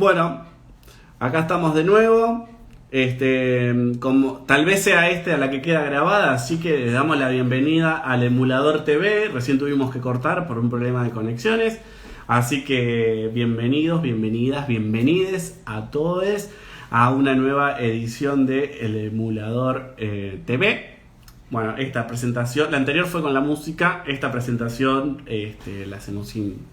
Bueno, acá estamos de nuevo. Como tal vez sea a la que queda grabada, así que les damos la bienvenida al emulador TV. Recién tuvimos que cortar por un problema de conexiones. Así que bienvenidos, bienvenidas, bienvenides a todos a una nueva edición de El Emulador TV. Bueno, esta presentación, la anterior fue con la música, esta presentación la hacemos sin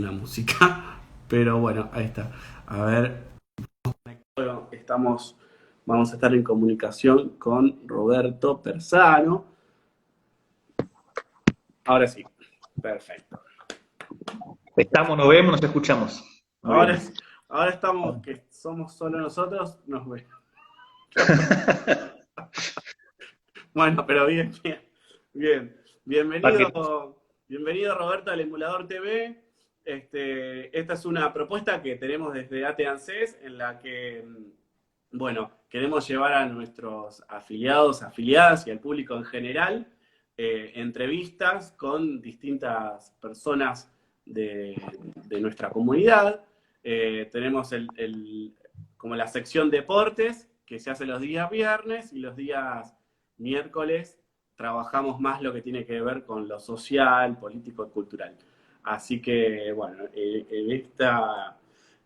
la música. Pero bueno, ahí está. A ver, bueno, vamos a estar en comunicación con Roberto Persano. Ahora sí, perfecto. Estamos, nos vemos, nos escuchamos. Muy Ahora, bien. ahora estamos, que somos solo nosotros, nos vemos. Bueno, pero bien, bien, bien. ¿Para qué? Bienvenido Roberto al Emulador TV. Esta es una propuesta que tenemos desde ATE ANSES en la que, bueno, queremos llevar a nuestros afiliados, afiliadas y al público en general entrevistas con distintas personas de nuestra comunidad. Tenemos como la sección deportes que se hace los días viernes y los días miércoles trabajamos más lo que tiene que ver con lo social, político y cultural. Así que, bueno,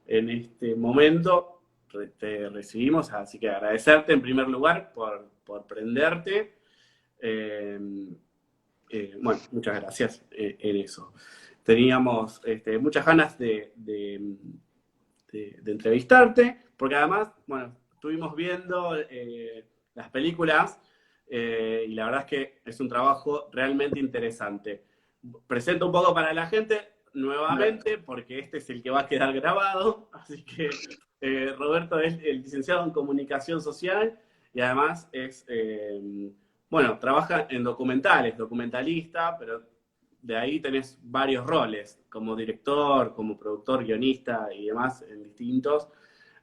en este momento te recibimos, así que agradecerte en primer lugar por prenderte. Eh, bueno, muchas gracias en eso. Teníamos muchas ganas de entrevistarte, porque además, bueno, estuvimos viendo las películas y la verdad es que es un trabajo realmente interesante. Presento un poco para la gente nuevamente, porque este es el que va a quedar grabado, así que Roberto es el licenciado en comunicación social y además bueno, trabaja en documentales, documentalista, pero de ahí tenés varios roles, como director, como productor, guionista y demás, en distintos.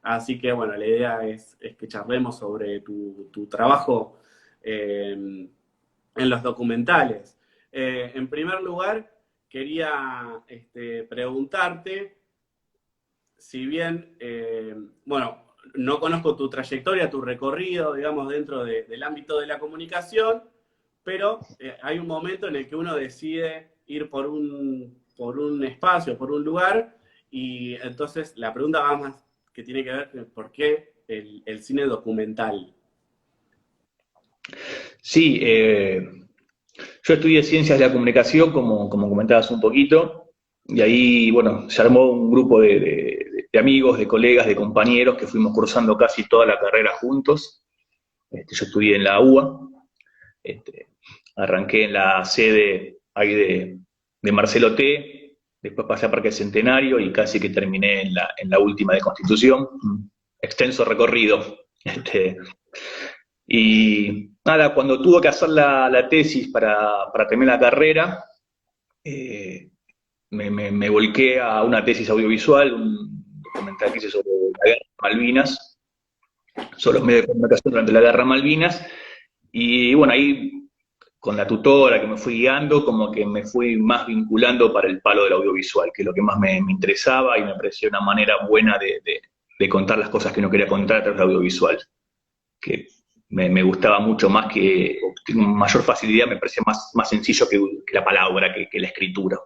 Así que, bueno, la idea es que charlemos sobre tu trabajo en los documentales. En primer lugar, quería preguntarte, si bien, bueno, no conozco tu trayectoria, tu recorrido, digamos, dentro del ámbito de la comunicación, pero hay un momento en el que uno decide ir por un espacio, por un lugar, y entonces la pregunta va más que tiene que ver con por qué el cine documental. Sí, yo estudié Ciencias de la Comunicación, como comentabas un poquito, y ahí, bueno, se armó un grupo de amigos, de colegas, de compañeros que fuimos cursando casi toda la carrera juntos. Yo estudié en la UBA, este, arranqué en la sede ahí de Marcelo T, después pasé a Parque Centenario y casi que terminé en la última de Constitución. Un extenso recorrido. Y nada, cuando tuve que hacer la tesis para terminar la carrera, eh, me volqué a una tesis audiovisual, un documental que hice sobre la guerra de Malvinas, sobre los medios de comunicación durante la guerra de Malvinas. Y bueno, ahí con la tutora que me fui guiando, como que me fui más vinculando para el palo del audiovisual, que es lo que más me interesaba y me pareció una manera buena de contar las cosas que no quería contar a través del audiovisual, que me gustaba mucho más, que tengo mayor facilidad, me parecía más sencillo que la palabra, que la escritura.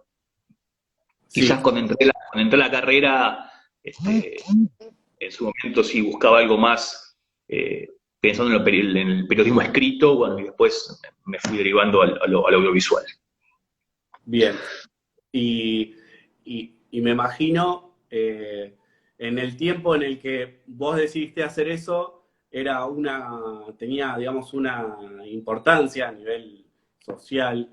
Quizás Sí, cuando entré a la carrera, en su momento sí buscaba algo más, pensando en el periodismo escrito, bueno, y después me fui derivando al audiovisual. bien. Y, y me imagino, en el tiempo en el que vos decidiste hacer eso, tenía, digamos, una importancia a nivel social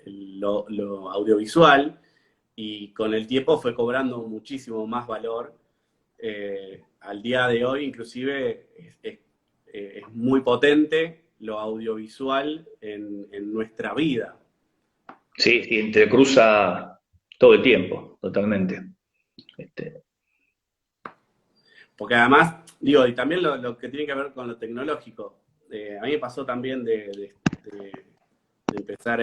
lo audiovisual, y con el tiempo fue cobrando muchísimo más valor. Al día de hoy, inclusive, es muy potente lo audiovisual en nuestra vida. Sí, sí, entrecruza todo el tiempo, totalmente. Este, Porque además, digo, y también lo que tiene que ver con lo tecnológico. A mí me pasó también de empezar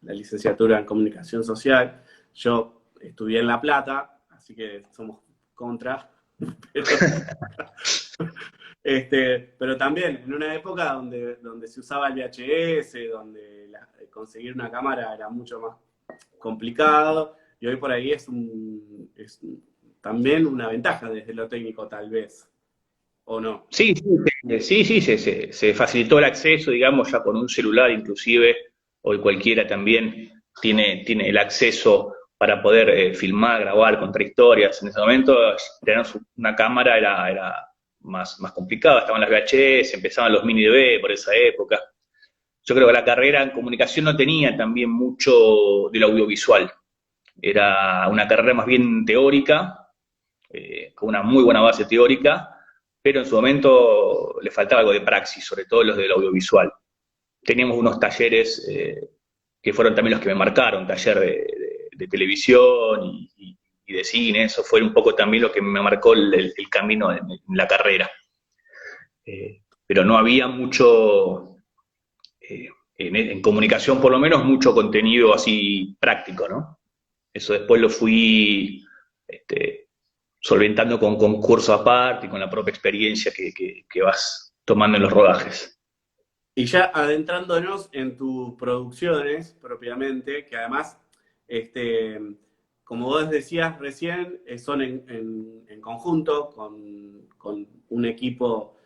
la licenciatura en comunicación social. Yo estudié en La Plata, así que somos contra, pero, pero también en una época donde se usaba el VHS, donde conseguir una cámara era mucho más complicado, y hoy por ahí es también una ventaja desde lo técnico tal vez, ¿o no? Sí, sí, se facilitó el acceso, digamos, ya con un celular inclusive, hoy cualquiera también tiene el acceso para poder filmar, grabar, contar historias. En ese momento tener una cámara era más complicado, estaban las VHS, empezaban los mini DV por esa época. Yo creo que la carrera en comunicación no tenía también mucho del audiovisual, era una carrera más bien teórica, con una muy buena base teórica, pero en su momento le faltaba algo de praxis, sobre todo los del audiovisual. Teníamos unos talleres que fueron también los que me marcaron, taller de televisión y de cine, eso fue un poco también lo que me marcó el camino en la carrera. Pero no había mucho, en comunicación por lo menos, mucho contenido así práctico, ¿no? Eso después lo fui solventando con concursos aparte y con la propia experiencia que vas tomando en los rodajes. Y ya adentrándonos en tus producciones propiamente, que además, como vos decías recién, son en conjunto con un equipo,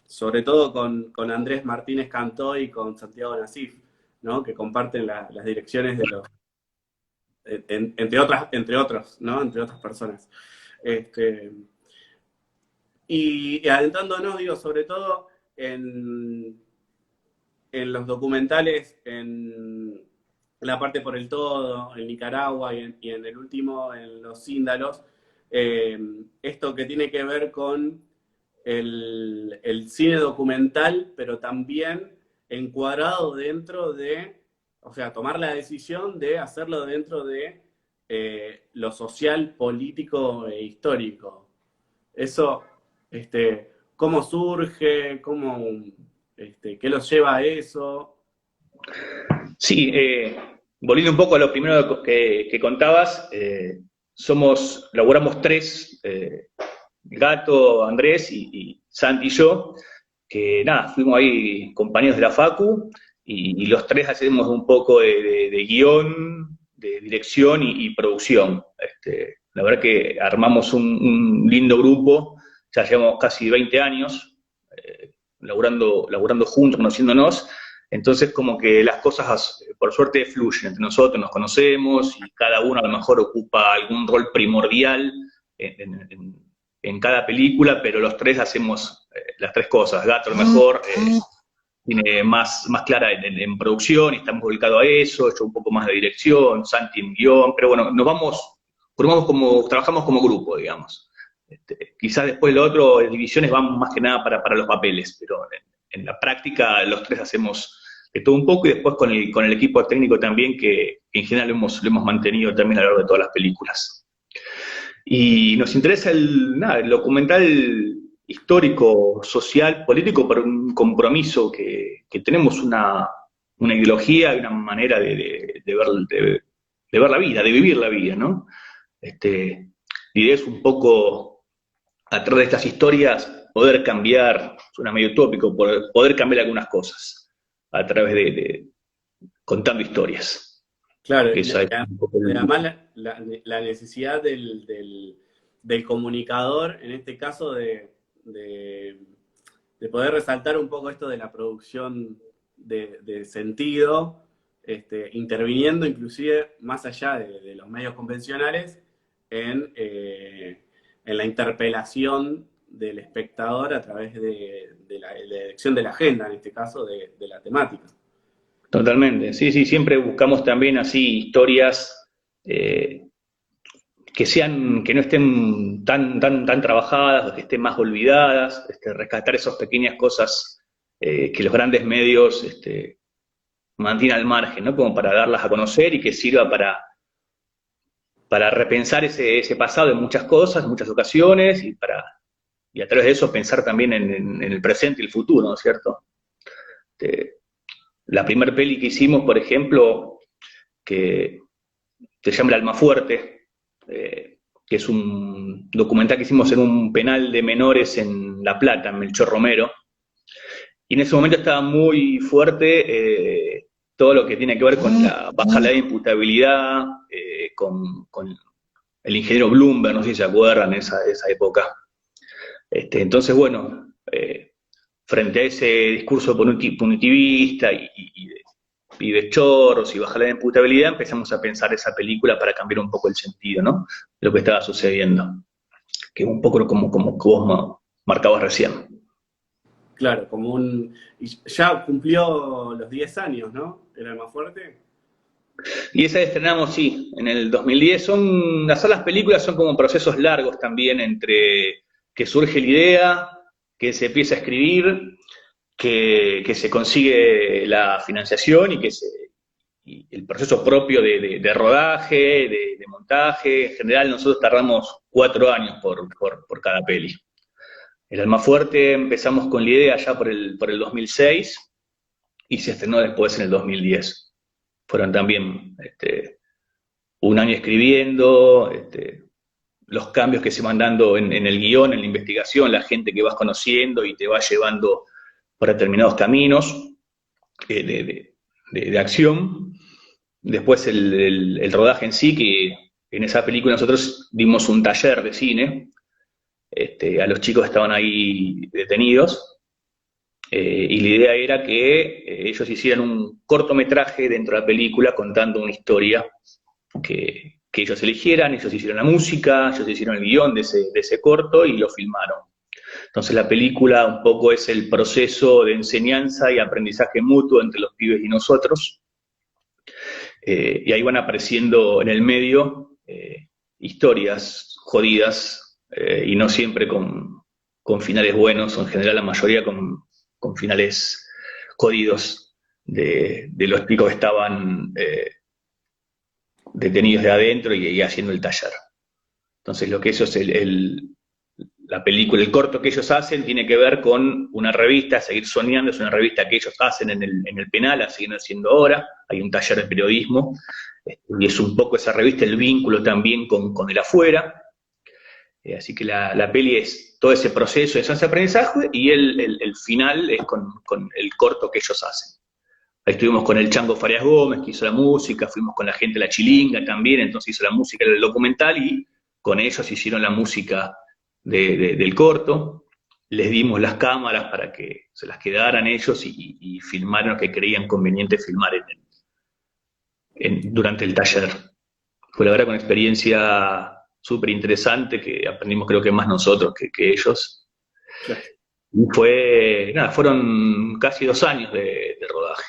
sobre todo con Andrés Martínez Cantó y con Santiago Nasif, ¿no? Que comparten las direcciones de los, entre otros, ¿no? Entre otras personas. Este, y adentrándonos, digo, sobre todo en los documentales, en La parte por el todo, en Nicaragua y en el último, en Los Síndalos, esto que tiene que ver con el cine documental, pero también encuadrado dentro de, o sea, tomar la decisión de hacerlo dentro de lo social, político e histórico. Eso, ¿cómo surge? ¿Qué los lleva a eso? Sí, volviendo un poco a lo primero que contabas, laburamos tres, Gato, Andrés y Santi y yo, que nada, fuimos ahí compañeros de la Facu, y los tres hacemos un poco de guión, de dirección y producción. La verdad que armamos un lindo grupo, ya llevamos casi 20 años, laburando juntos, conociéndonos. Entonces, como que las cosas, por suerte, fluyen entre nosotros, nos conocemos y cada uno a lo mejor ocupa algún rol primordial en cada película, pero los tres hacemos las tres cosas. Gato, a lo mejor, tiene más clara en producción y estamos ubicados a eso, yo un poco más de dirección, Santi en guión, pero bueno, trabajamos como grupo, digamos. Quizás después lo otro, divisiones van más que nada para los papeles, pero en la práctica los tres hacemos de todo un poco y después con el equipo técnico también, que en general lo hemos mantenido también a lo largo de todas las películas. Y nos interesa el documental histórico, social, político, por un compromiso que tenemos una ideología y una manera de ver la vida, de vivir la vida, ¿no? La idea es un poco, a través de estas historias, poder cambiar, suena medio utópico, poder cambiar algunas cosas a través de contando historias. Claro, y además la necesidad del comunicador, en este caso, de poder resaltar un poco esto de la producción de sentido, interviniendo inclusive más allá de los medios convencionales en la interpelación del espectador a través de la elección de la agenda, en este caso, de la temática. Totalmente, sí, siempre buscamos también así historias que no estén tan trabajadas, que estén más olvidadas, rescatar esas pequeñas cosas que los grandes medios mantienen al margen, ¿no? Como para darlas a conocer y que sirva para repensar ese pasado en muchas cosas, en muchas ocasiones, y a través de eso pensar también en el presente y el futuro, ¿no es cierto? La primer peli que hicimos, por ejemplo, que se llama El Almafuerte, que es un documental que hicimos en un penal de menores en La Plata, en Melchor Romero. Y en ese momento estaba muy fuerte todo lo que tiene que ver con la baja ley de imputabilidad, con el ingeniero Bloomberg, no sé si se acuerdan, esa época. Entonces, bueno, frente a ese discurso punitivista y de chorros y baja la imputabilidad, empezamos a pensar esa película para cambiar un poco el sentido, ¿no? De lo que estaba sucediendo. Que es un poco como vos marcabas recién. Claro, como un... y ya cumplió los 10 años, ¿no? ¿Era el más fuerte? Y esa estrenamos, sí, en el 2010. Las películas son como procesos largos también entre que surge la idea, que se empieza a escribir, que se consigue la financiación y el proceso propio de rodaje, de montaje. En general nosotros tardamos 4 años por cada peli. El Almafuerte empezamos con la idea ya por el 2006 y se estrenó después en el 2010. Fueron también un año escribiendo, los cambios que se van dando en el guión, en la investigación, la gente que vas conociendo y te va llevando por determinados caminos de acción. Después el rodaje en sí, que en esa película nosotros dimos un taller de cine, a los chicos que estaban ahí detenidos, y la idea era que ellos hicieran un cortometraje dentro de la película contando una historia que ellos eligieran. Ellos hicieron la música, ellos hicieron el guión de ese corto y lo filmaron. Entonces la película un poco es el proceso de enseñanza y aprendizaje mutuo entre los pibes y nosotros, y ahí van apareciendo en el medio historias jodidas, y no siempre con finales buenos, o en general la mayoría con finales jodidos de los chicos que estaban detenidos de adentro y haciendo el taller. Entonces lo que eso es la película, el corto que ellos hacen tiene que ver con una revista, Seguir Soñando, es una revista que ellos hacen en el penal, la siguen haciendo ahora, hay un taller de periodismo, y es un poco esa revista el vínculo también con el afuera. Así que la peli es todo ese proceso de ese aprendizaje y el final es con el corto que ellos hacen. Ahí estuvimos con el Chango Farias Gómez, que hizo la música, fuimos con la gente de La Chilinga también, entonces hizo la música del documental y con ellos hicieron la música del corto. Les dimos las cámaras para que se las quedaran ellos y filmaron lo que creían conveniente filmar durante el taller. Fue la verdad una experiencia súper interesante que aprendimos creo que más nosotros que ellos. Claro. Y fueron casi 2 años de rodaje.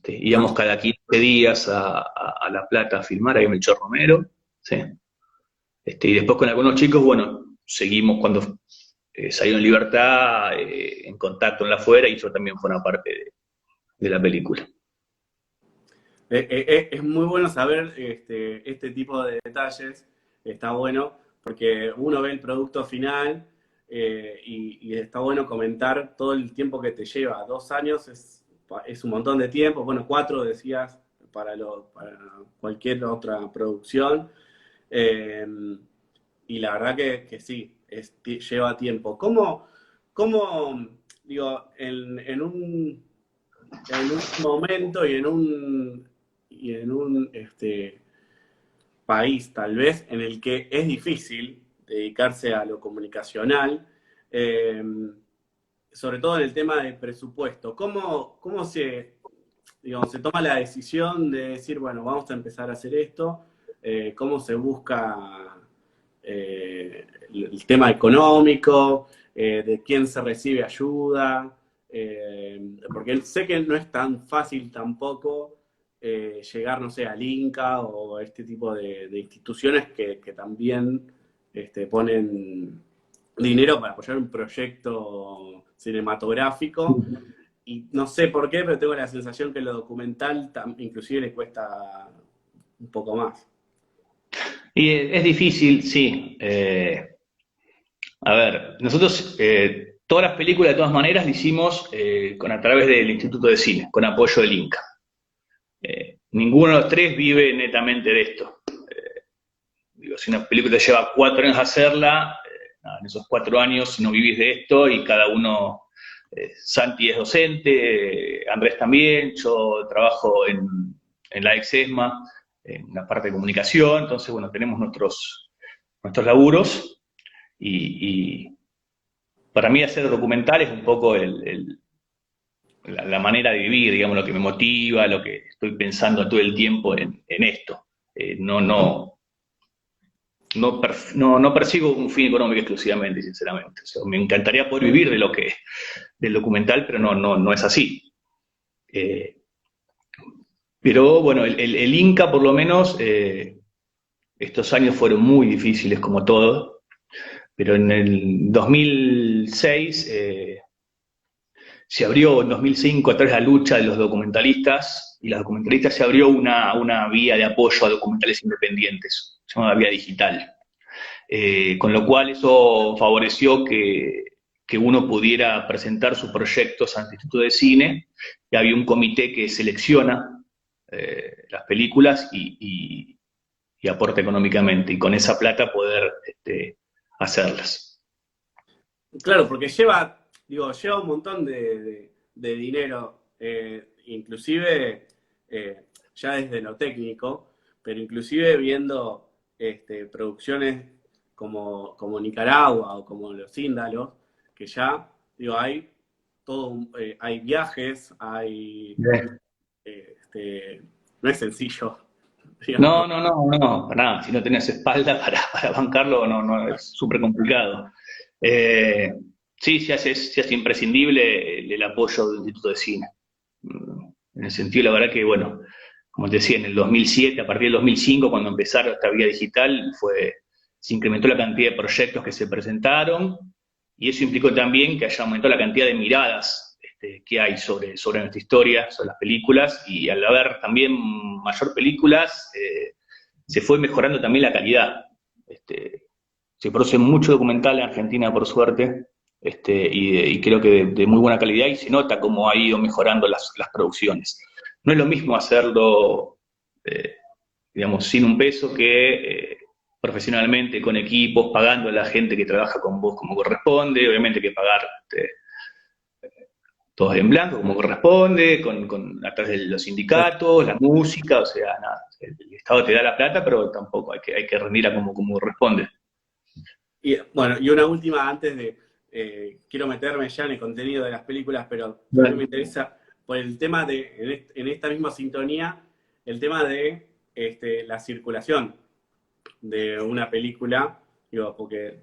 Íbamos cada 15 días a La Plata a filmar, ahí en Melchor Romero, ¿sí? Y después con algunos chicos, bueno, seguimos cuando salieron en libertad, en contacto en la afuera, y eso también fue una parte de la película. Es muy bueno saber este tipo de detalles, está bueno, porque uno ve el producto final y está bueno comentar todo el tiempo que te lleva. 2 años es un montón de tiempo, bueno, 4 decías para cualquier otra producción, y la verdad que sí, lleva tiempo. ¿Cómo digo, en un momento y en un país tal vez en el que es difícil dedicarse a lo comunicacional, sobre todo en el tema del presupuesto, ¿cómo se toma la decisión de decir, bueno, vamos a empezar a hacer esto? ¿Cómo se busca el tema económico? ¿De quién se recibe ayuda? Porque sé que no es tan fácil tampoco llegar, no sé, al Inca o este tipo de instituciones que también ponen dinero para apoyar un proyecto cinematográfico. Y no sé por qué, pero tengo la sensación que lo documental inclusive le cuesta un poco más. Y es difícil, sí. A ver, nosotros todas las películas de todas maneras las hicimos a través del Instituto de Cine, con apoyo del Inca. Ninguno de los 3 vive netamente de esto. Digo, si una película te lleva 4 años hacerla, nada, en esos 4 años no vivís de esto y cada uno, Santi es docente, Andrés también, yo trabajo en la ex-ESMA, en la parte de comunicación, entonces, bueno, tenemos nuestros laburos y para mí hacer documental es un poco la manera de vivir, digamos, lo que me motiva, lo que estoy pensando todo el tiempo en esto. No persigo un fin económico exclusivamente, sinceramente. O sea, me encantaría poder vivir del documental, pero no es así. Pero bueno, el Inca por lo menos, estos años fueron muy difíciles como todo, pero en el 2006 se abrió, en 2005, a través de la lucha de los documentalistas y las documentalistas, se abrió una vía de apoyo a documentales independientes, llamada Vía Digital. Con lo cual eso favoreció que uno pudiera presentar sus proyectos ante el Instituto de Cine, y había un comité que selecciona las películas y aporta económicamente, y con esa plata poder hacerlas. Claro, porque lleva un montón de dinero, inclusive ya desde lo técnico, pero inclusive viendo producciones como Nicaragua o como Los Índalos, que ya, hay hay viajes, no es sencillo, digamos. No, para nada. Si no tenés espalda para bancarlo, no, es súper complicado. Sí, se hace imprescindible el apoyo del Instituto de Cine. En el sentido, la verdad que, bueno, como te decía, en el 2007, a partir del 2005, cuando empezaron esta vía digital, se incrementó la cantidad de proyectos que se presentaron, y eso implicó también que haya aumentado la cantidad de miradas que hay sobre nuestra historia, sobre las películas, y al haber también mayor películas, se fue mejorando también la calidad. Se produce mucho documental en Argentina, por suerte, y creo que de muy buena calidad, y se nota cómo ha ido mejorando las producciones. No es lo mismo hacerlo, digamos, sin un peso que profesionalmente, con equipos, pagando a la gente que trabaja con vos como corresponde. Obviamente hay que pagar todos en blanco como corresponde, a través de los sindicatos, la música, o sea, nada, el Estado te da la plata, pero tampoco hay que rendirla como corresponde. Y bueno, y una última antes quiero meterme ya en el contenido de las películas, pero Bueno. me interesa por el tema en esta misma sintonía, el tema de la circulación de una película, porque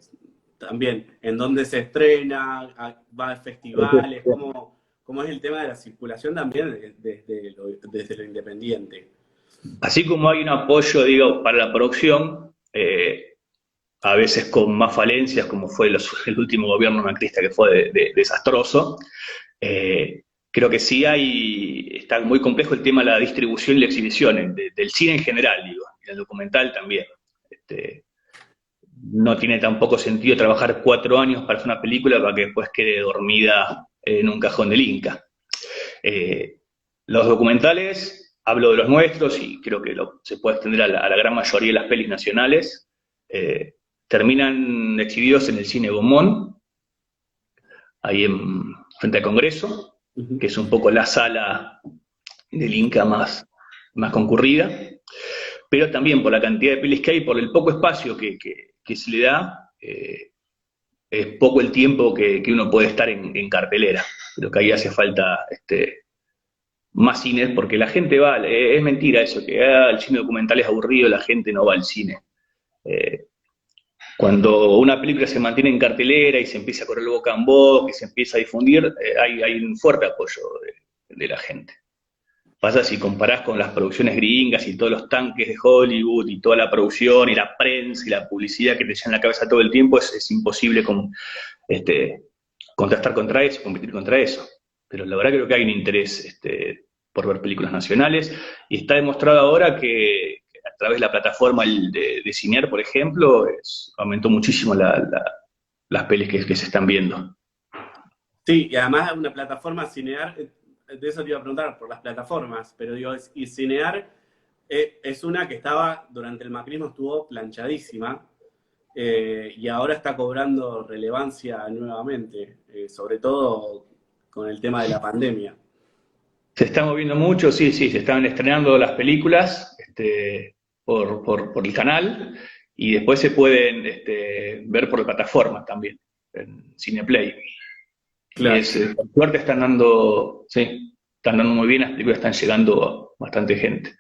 también en dónde se estrena, va a festivales, cómo es el tema de la circulación también desde lo independiente. Así como hay un apoyo, digo, para la producción, a veces con más falencias, como fue el último gobierno macrista, que fue desastroso. Creo que sí está muy complejo el tema de la distribución y la exhibición del cine en general, digo, y del documental también. No tiene tampoco sentido trabajar 4 años para hacer una película para que después quede dormida en un cajón del Inca. Los documentales, hablo de los nuestros, y creo que se puede extender a la gran mayoría de las pelis nacionales, terminan exhibidos en el Cine Gaumont, ahí frente al Congreso, que es un poco la sala del Inca más concurrida, pero también por la cantidad de pelis que hay, por el poco espacio que se le da, es poco el tiempo que uno puede estar en cartelera. Creo que ahí hace falta más cines, porque la gente va, es mentira eso, que el cine documental es aburrido, la gente no va al cine. Cuando una película se mantiene en cartelera y se empieza a correr el boca en boca y se empieza a difundir, hay un fuerte apoyo de la gente. Pasa si comparás con las producciones gringas y todos los tanques de Hollywood y toda la producción y la prensa y la publicidad que te llena la cabeza todo el tiempo, es imposible contrastar contra eso, competir contra eso. Pero la verdad creo que hay un interés por ver películas nacionales, y está demostrado ahora que a través de la plataforma de Cinear, por ejemplo, aumentó muchísimo las pelis que se están viendo. Sí, y además una plataforma Cinear, de eso te iba a preguntar, por las plataformas, pero digo, y Cinear Es una que estaba, durante el macrismo estuvo planchadísima, y ahora está cobrando relevancia nuevamente, sobre todo con el tema de la pandemia. Se está moviendo mucho, sí, sí, se están estrenando las películas por el canal y después se pueden ver por la plataforma también, en Cineplay. Y Claro. por suerte están dando, sí, están dando muy bien, las películas están llegando a bastante gente.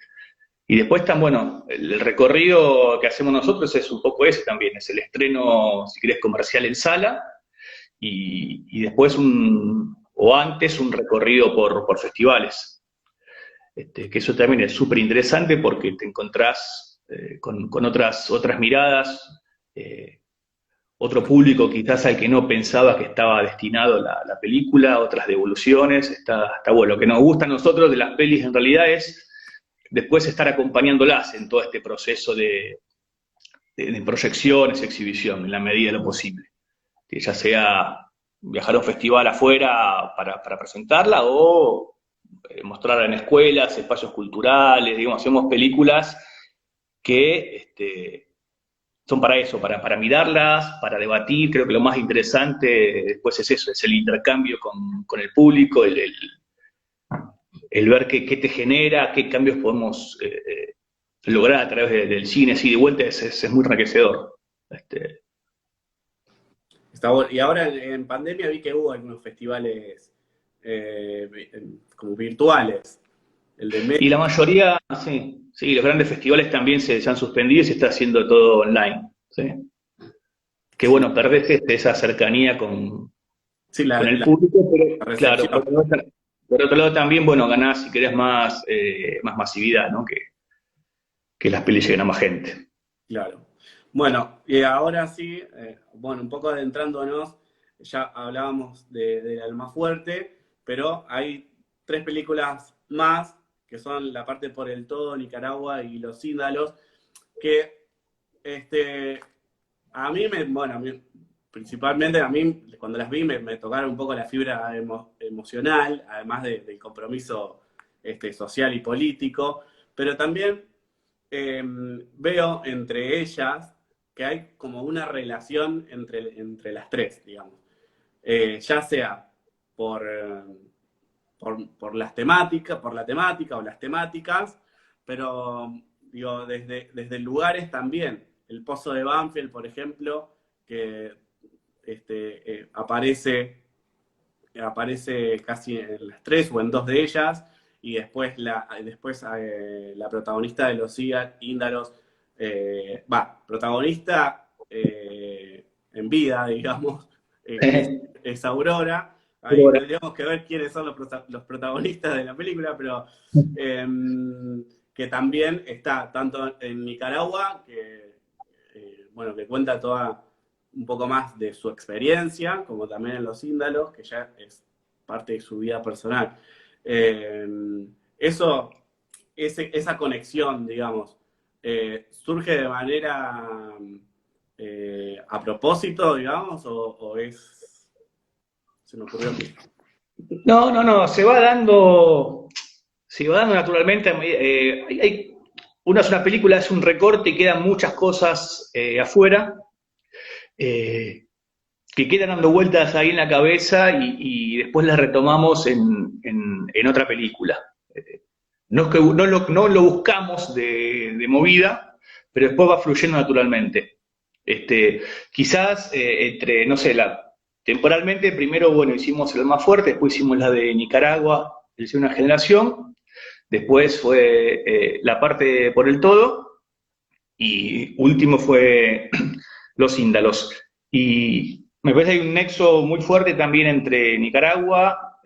Y después están, bueno, el recorrido que hacemos nosotros es un poco ese también, es el estreno, si querés, comercial en sala, y después o antes un recorrido por festivales. Que eso también es súper interesante porque te encontrás con otras miradas, otro público quizás al que no pensaba que estaba destinado la película, otras devoluciones, está bueno. Lo que nos gusta a nosotros de las pelis en realidad es después estar acompañándolas en todo este proceso de proyecciones, exhibición, en la medida de lo posible. Que ya sea viajar a un festival afuera para presentarla o mostrarla en escuelas, espacios culturales, digamos, hacemos películas que son para eso, para mirarlas, para debatir. Creo que lo más interesante después es eso, es el intercambio con el público, el ver qué te genera, qué cambios podemos lograr a través del cine, así de vuelta es muy enriquecedor. Está bueno. Y ahora en pandemia vi que hubo algunos festivales como virtuales. El de Y la México. mayoría, sí, sí, los grandes festivales también se han suspendido y se está haciendo todo online. ¿Sí? Que Sí, bueno, perdés esa cercanía sí, con el público, pero la claro, recepción. por otro lado también, bueno, ganás si querés más masividad, ¿no? Que las pelis lleguen a más gente. Claro. Bueno, y ahora sí, bueno, un poco adentrándonos, ya hablábamos del Almafuerte, pero hay tres películas más, que son La parte por el todo, Nicaragua y Los Índalos, que este, bueno, principalmente a mí, cuando las vi, me tocaron un poco la fibra emocional, además del compromiso social y político, pero también veo entre ellas que hay como una relación entre las tres, digamos. Ya sea por, eh, por las temáticas, por la temática o las temáticas, pero digo, desde lugares también. El Pozo de Banfield, por ejemplo, que aparece casi en las tres o en dos de ellas, y después la protagonista de Los Índalos, protagonista en vida, digamos, es Aurora. Ahí tendríamos que ver quiénes son los protagonistas de la película, pero eh, que también está tanto en Nicaragua, bueno, que cuenta toda un poco más de su experiencia, como también en Los Índalos, que ya es parte de su vida personal. Eh, eso, esa conexión, digamos, surge de manera a propósito, digamos, o se me ocurrió a mí. No, no, no, se va dando naturalmente. Una sola película es un recorte y quedan muchas cosas afuera. Que quedan dando vueltas ahí en la cabeza y después las retomamos en otra película. No, es que, no lo buscamos de movida, pero después va fluyendo naturalmente. Quizás no sé, temporalmente, primero, bueno, hicimos el más fuerte, después hicimos la de Nicaragua, el de una generación, después fue la parte por el todo, y último fue Los Índalos. Y me parece que hay un nexo muy fuerte también entre Nicaragua,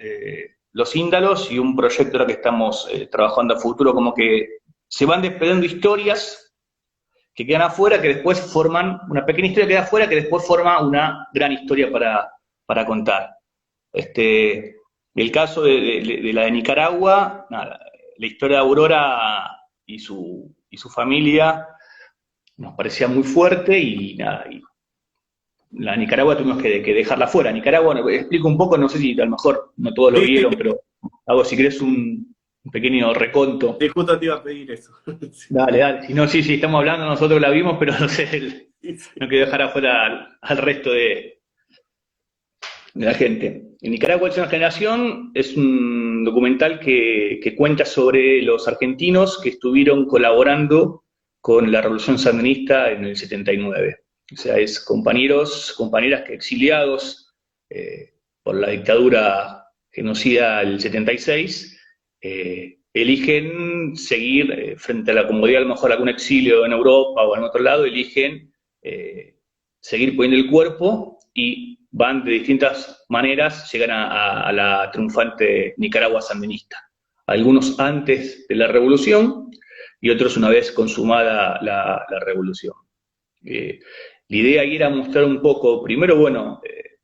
Los Índalos y un proyecto ahora que estamos trabajando a futuro, como que se van desplegando historias que quedan afuera, que después forman, una pequeña historia que queda afuera, que después forma una gran historia para contar. El caso de la de Nicaragua, nada, la historia de Aurora y su familia nos parecía muy fuerte y nada, y la Nicaragua tuvimos que dejarla fuera. Nicaragua, explico un poco, no sé si a lo mejor no todos lo Sí, sí, vieron, pero hago si querés un pequeño reconto. Sí, justo te iba a pedir eso. Sí, Dale, dale. Si no, sí, sí, estamos hablando, nosotros la vimos, pero no sé, sí, sí. no quiero dejar afuera al resto de la gente. En Nicaragua es una generación es un documental que cuenta sobre los argentinos que estuvieron colaborando con la revolución sandinista en el 79. O sea, es compañeros, compañeras que exiliados por la dictadura genocida del 76, eligen seguir frente a la comodidad, a lo mejor algún exilio en Europa o en otro lado, eligen seguir poniendo el cuerpo y van de distintas maneras, llegan a la triunfante Nicaragua sandinista. Algunos antes de la revolución y otros una vez consumada la revolución. La idea ahí era mostrar un poco, primero, bueno,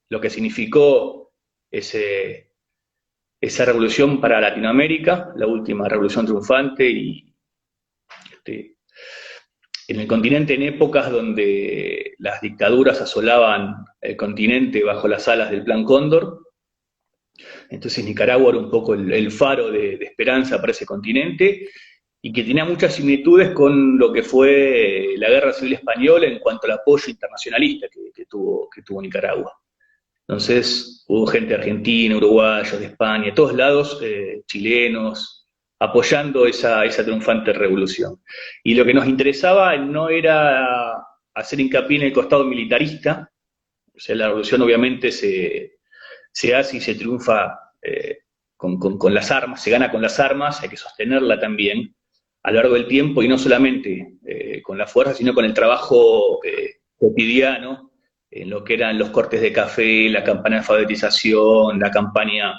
lo que significó esa revolución para Latinoamérica, la última revolución triunfante, y este, en el continente en épocas donde las dictaduras asolaban el continente bajo las alas del Plan Cóndor. Entonces Nicaragua era un poco el faro de esperanza para ese continente y que tenía muchas similitudes con lo que fue la Guerra Civil Española en cuanto al apoyo internacionalista que tuvo Nicaragua. Entonces hubo gente argentina, uruguayos, de España, de todos lados, chilenos, apoyando esa triunfante revolución. Y lo que nos interesaba no era hacer hincapié en el costado militarista, o sea, la revolución obviamente se hace y se triunfa con las armas, se gana con las armas, hay que sostenerla también a lo largo del tiempo y no solamente con la fuerza, sino con el trabajo cotidiano, en lo que eran los cortes de café, la campaña de alfabetización, la campaña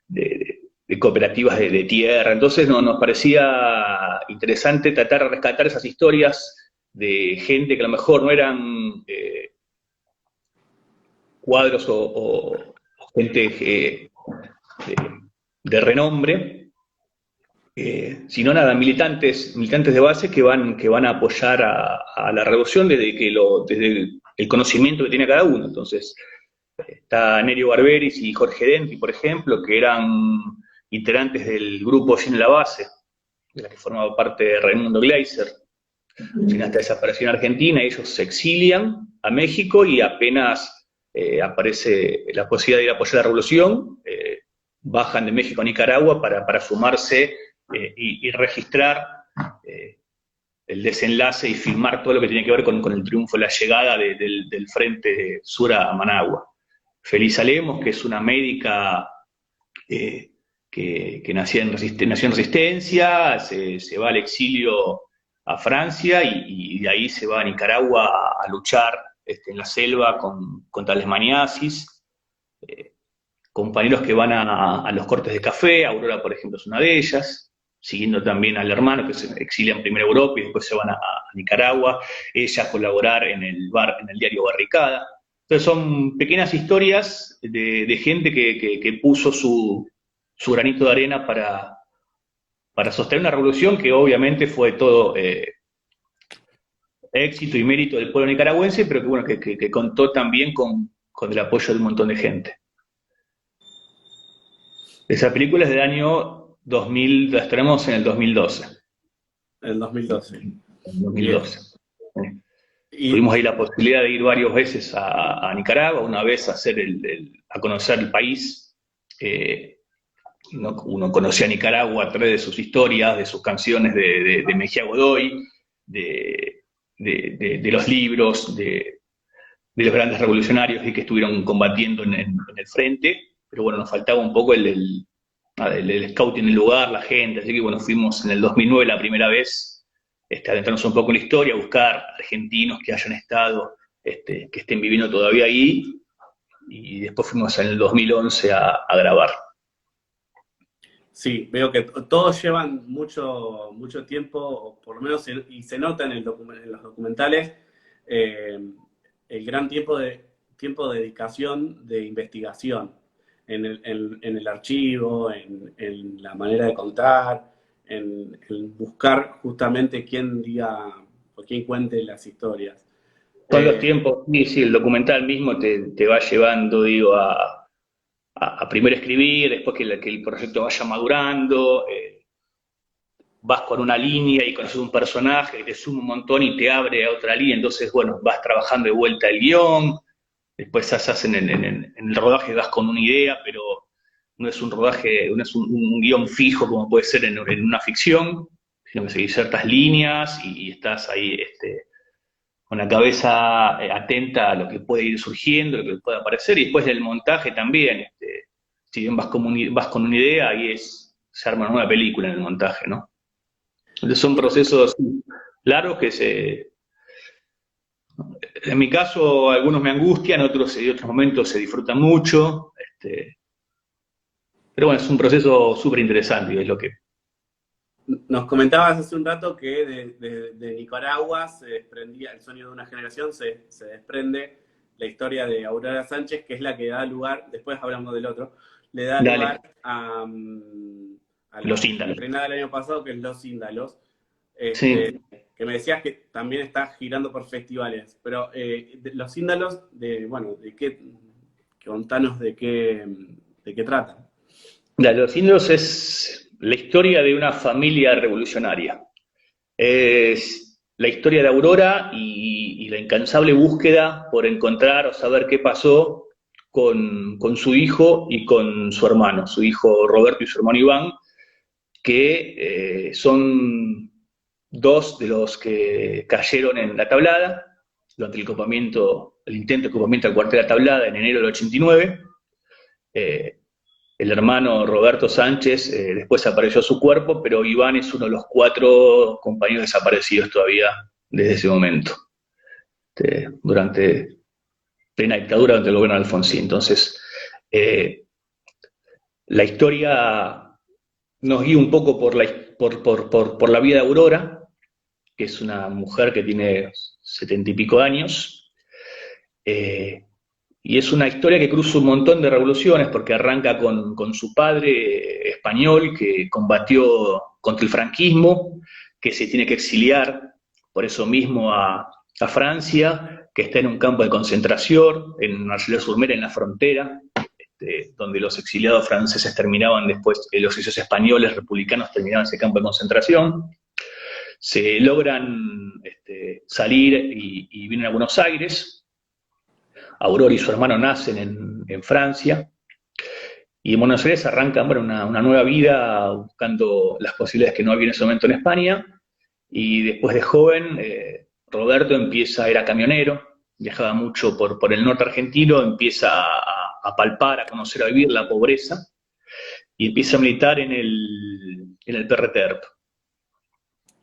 de cooperativas de tierra. Entonces nos parecía interesante tratar de rescatar esas historias de gente que a lo mejor no eran cuadros o gente de renombre, sino nada, militantes de base que van a apoyar a la revolución desde el conocimiento que tiene cada uno. Entonces, está Nerio Barberis y Jorge Denti, por ejemplo, que eran integrantes del grupo Sin la Base, de la que formaba parte Raimundo Gleiser. Hasta desapareció en Argentina, ellos se exilian a México y apenas aparece la posibilidad de ir a apoyar la revolución, bajan de México a Nicaragua para sumarse y registrar el desenlace y filmar todo lo que tiene que ver con el triunfo, la llegada del Frente Sur a Managua. Felisa Lemos, que es una médica que nació en Resistencia, se va al exilio a Francia y de ahí se va a Nicaragua a luchar en la selva contra la lesmaniasis. Compañeros que van a los cortes de café, Aurora, por ejemplo, es una de ellas, siguiendo también al hermano que se exilian primero a Europa y después se van a Nicaragua, ella a colaborar en el diario Barricada. Entonces son pequeñas historias de gente que puso su granito de arena para sostener una revolución que obviamente fue todo éxito y mérito del pueblo nicaragüense, pero que, bueno, que contó también con el apoyo de un montón de gente. Esa película es del año 2000, la estrenamos en el 2012. El 2012. En 2012. Y, Tuvimos ahí la posibilidad de ir varias veces a Nicaragua, una vez a conocer el país. Uno conocía a Nicaragua a través de sus historias, de sus canciones de Mejía Godoy, de los libros, de los grandes revolucionarios que estuvieron combatiendo en el frente, pero bueno, nos faltaba un poco el scouting en el lugar, la gente, así que bueno, fuimos en el 2009 la primera vez, adentrarnos un poco en la historia, buscar argentinos que hayan estado, que estén viviendo todavía ahí, y después fuimos en el 2011 a grabar. sí, veo que todos llevan mucho tiempo, o por lo menos, y se nota en los documentales, el gran tiempo de dedicación de investigación en el archivo, en la manera de contar, en buscar justamente quién diga o quién cuente las historias. Con los tiempos, sí, el documental mismo te va llevando, digo, a a primero escribir, después que el proyecto vaya madurando, vas con una línea y conoces un personaje que te suma un montón y te abre a otra línea, entonces, bueno, vas trabajando de vuelta el guión, después en el rodaje vas con una idea, pero no es un rodaje, no es un guión fijo como puede ser en una ficción, sino que seguís ciertas líneas y estás ahí con la cabeza atenta a lo que puede ir surgiendo, lo que puede aparecer, y después del montaje también, si bien vas con una idea, se arma una nueva película en el montaje, ¿no? Entonces son procesos largos en mi caso, algunos me angustian, otros en otros momentos se disfrutan mucho, pero bueno, es un proceso súper interesante y es lo que... Nos comentabas hace un rato que de Nicaragua se desprendía el sueño de una generación, se desprende la historia de Aurora Sánchez, que es la que da lugar, después hablamos del otro, le da Dale, lugar a los la índalos. estrenada del año pasado, que es Los Índalos, Sí. que me decías que también está girando por festivales, pero Los Índalos, bueno, contanos de qué tratan. Los índalos es la historia de una familia revolucionaria. Es la historia de Aurora y la incansable búsqueda por encontrar o saber qué pasó con su hijo y con su hermano, su hijo Roberto y su hermano Iván, que son dos de los que cayeron en la tablada durante el intento de ocupamiento del cuartel de la tablada en enero del 89. El hermano Roberto Sánchez, después apareció su cuerpo, pero Iván es uno de los 4 compañeros desaparecidos todavía desde ese momento, durante plena dictadura, durante el gobierno de Alfonsín. Entonces, la historia nos guía un poco por la vida de Aurora, que es una mujer que tiene 70 y pico años, y es una historia que cruza un montón de revoluciones, porque arranca con su padre español, que combatió contra el franquismo, que se tiene que exiliar por eso mismo a Francia, que está en un campo de concentración, en Argelès-sur-Mer, en la frontera, donde los exiliados franceses terminaban después, los exiliados españoles republicanos terminaban ese campo de concentración. Se logran salir y vienen a Buenos Aires. Aurora y su hermano nacen en Francia, y en Buenos Aires arrancan una nueva vida buscando las posibilidades que no había en ese momento en España, y después de joven, Roberto era camionero, viajaba mucho por el norte argentino, empieza a palpar, a conocer, a vivir la pobreza, y empieza a militar en el PRTERP.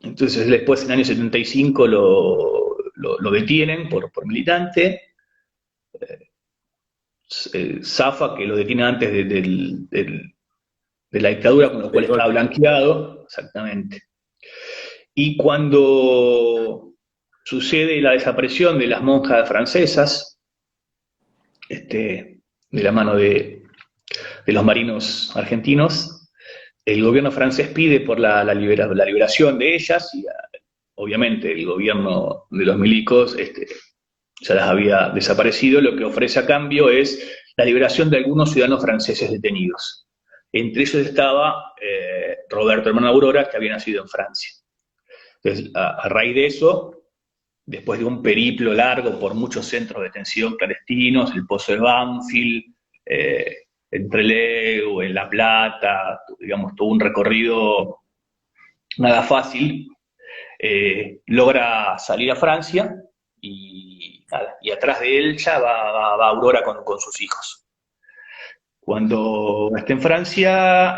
Entonces después en el año 75 lo detienen por militante, Zafa, que lo detiene antes de la dictadura, con lo cual estaba blanqueado, exactamente. Y cuando sucede la desaparición de las monjas francesas, de la mano de los marinos argentinos, el gobierno francés pide por la liberación de ellas, y obviamente el gobierno de los milicos ya las había desaparecido. Lo que ofrece a cambio es la liberación de algunos ciudadanos franceses detenidos. Entre ellos estaba Roberto, hermano de Aurora, que había nacido en Francia. Entonces, a raíz de eso, después de un periplo largo por muchos centros de detención clandestinos, el Pozo de Banfield, en Trelew, en La Plata, digamos, tuvo un recorrido nada fácil, logra salir a Francia y atrás de él ya va Aurora con sus hijos. Cuando está en Francia,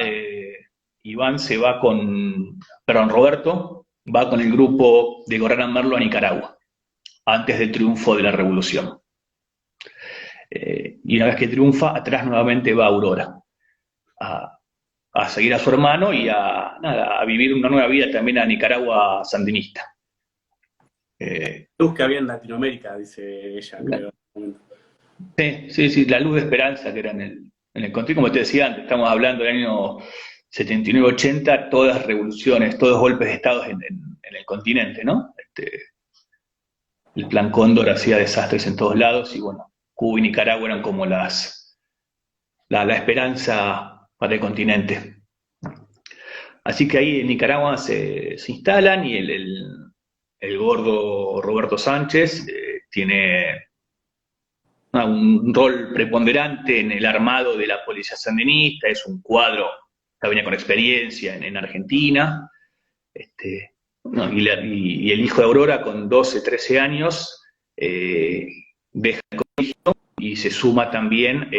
Roberto va con el grupo de Gorrara Merlo a Nicaragua, antes del triunfo de la revolución. Y una vez que triunfa, atrás nuevamente va Aurora, a seguir a su hermano y a vivir una nueva vida también a Nicaragua sandinista. Luz que había en Latinoamérica, dice ella, creo. Sí, la luz de esperanza que era en el continente, como te decía antes, estamos hablando del año 79-80, todas revoluciones, todos golpes de Estado en el continente, ¿no? El Plan Cóndor hacía desastres en todos lados, y bueno, Cuba y Nicaragua eran como las la esperanza para el continente. Así que ahí en Nicaragua se instalan y el gordo Roberto Sánchez tiene un rol preponderante en el armado de la policía sandinista, es un cuadro que venía con experiencia en Argentina, no, y el hijo de Aurora con 12, 13 años deja el colegio y se suma también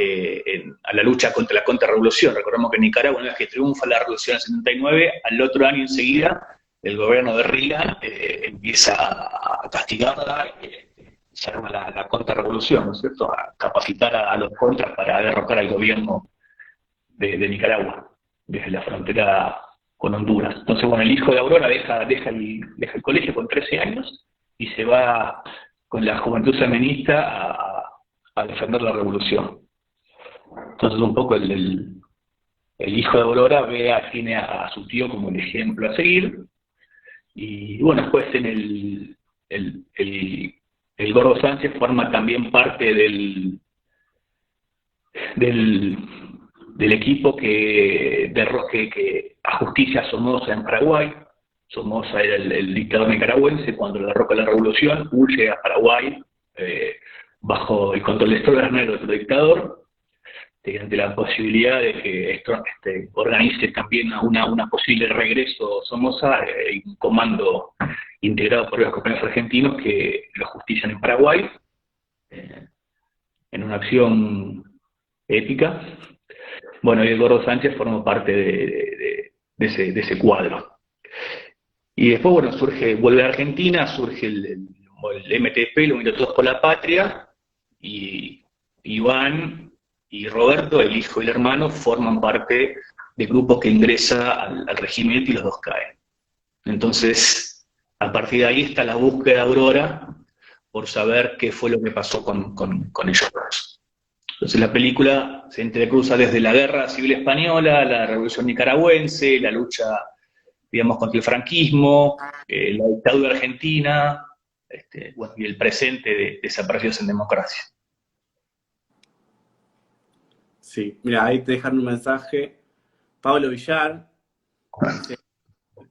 a la lucha contra la contrarrevolución. Recordemos que en Nicaragua, una vez que triunfa la revolución del 79, al otro año enseguida el gobierno de Reagan empieza a castigarla, se arma la contrarrevolución, ¿no es cierto?, a capacitar a los contras para derrocar al gobierno de Nicaragua, desde la frontera con Honduras. Entonces, bueno, el hijo de Aurora deja el colegio con 13 años y se va con la juventud feminista a defender la revolución. Entonces, un poco el hijo de Aurora tiene a su tío como el ejemplo a seguir. Y bueno, después el Gordo Sánchez forma también parte del equipo que ajusticia a Somoza en Paraguay. Somoza era el dictador nicaragüense. Cuando le derroca la revolución, huye a Paraguay bajo el control de Stroessner, otro dictador, ante la posibilidad de que esto organice también una posible regreso Somoza, un comando integrado por los compañeros argentinos que lo justician en Paraguay, en una acción épica. Bueno, y el Gordo Sánchez formó parte de ese cuadro. Y después, bueno, vuelve a Argentina, surge el MTP, lo Unidos Todos por la Patria, y Iván y Roberto, el hijo y el hermano, forman parte del grupo que ingresa al regimiento y los dos caen. Entonces, a partir de ahí está la búsqueda de Aurora por saber qué fue lo que pasó con ellos dos. Entonces la película se entrecruza desde la Guerra Civil Española, la Revolución Nicaragüense, la lucha, digamos, contra el franquismo, la dictadura argentina, bueno, y el presente de Desaparecidos en Democracia. Sí, mira, ahí te dejan un mensaje. Pablo Villar, dice,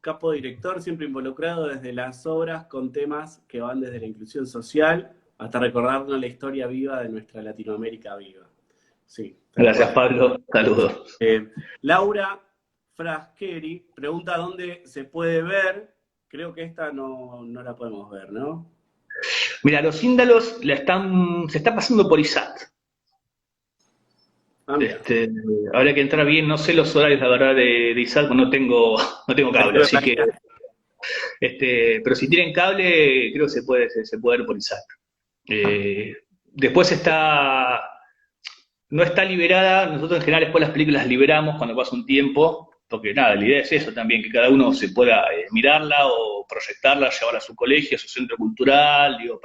capo director, siempre involucrado desde las obras con temas que van desde la inclusión social hasta recordarnos la historia viva de nuestra Latinoamérica viva. Sí. Gracias, Pablo. Saludos. Laura Frascheri pregunta dónde se puede ver. Creo que esta no la podemos ver, ¿no? Mira, Los Índalos se está pasando por ISAT. Habría que entrar bien, no sé los horarios, la verdad, de ISAT, no tengo cable, así que... pero si tienen cable, creo que se puede ver por ISAT. Después no está liberada, nosotros en general después las películas las liberamos cuando pasa un tiempo, porque nada, la idea es eso también, que cada uno se pueda mirarla o proyectarla, llevarla a su colegio, a su centro cultural, digo,